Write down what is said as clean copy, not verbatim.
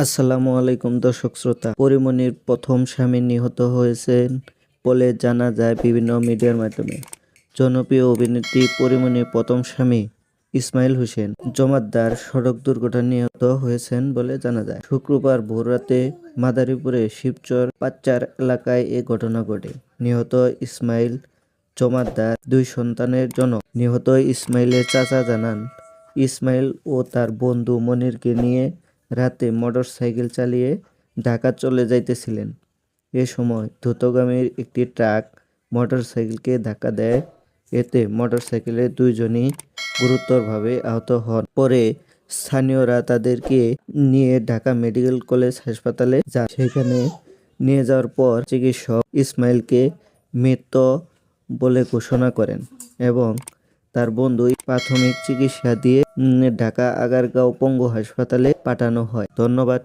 আসসালামু আলাইকুম দর্শক শ্রোতা। পরীমনির প্রথম স্বামী নিহত হয়েছেন বলে জানা যায় বিভিন্ন মিডিয়ার মাধ্যমে। জনপ্রিয় অভিনেত্রী পরীমনির প্রথম স্বামী ইসমাইল হোসেন জমাদ্দার সড়ক দুর্ঘটনায় নিহত হয়েছেন বলে জানা যায়। শুক্রবার ভোররাতে মাদারীপুরের শিবচর পাচ্চার এলাকায় এ ঘটনা ঘটে। নিহত ইসমাইল জমাদ্দার 2 সন্তানের জনক। নিহত ইসমাইলের চাচা জানান, ইসমাইল ও তার বন্ধু মনিরকে নিয়ে রাতে মোটরসাইকেল চালিয়ে ঢাকা চলে যাইতেছিলেন। এ সময় দ্রুতগামী একটি ট্রাক মোটরসাইকেলকে ধাক্কা দেয়। এতে মোটরসাইকেলের 2 জনই গুরুতরভাবে আহত হন। পরে স্থানীয়রা তাদেরকে নিয়ে ঢাকা মেডিকেল কলেজ হাসপাতালে যান। সেখানে নিয়ে যাওয়ার পর চিকিৎসক ইসমাইলকে মৃত বলে ঘোষণা করেন এবং তার বন্ধু প্রাথমিক চিকিৎসা দিয়ে ঢাকা আগারগাঁও পঙ্গু হাসপাতালে পাঠানো হয়। ধন্যবাদ।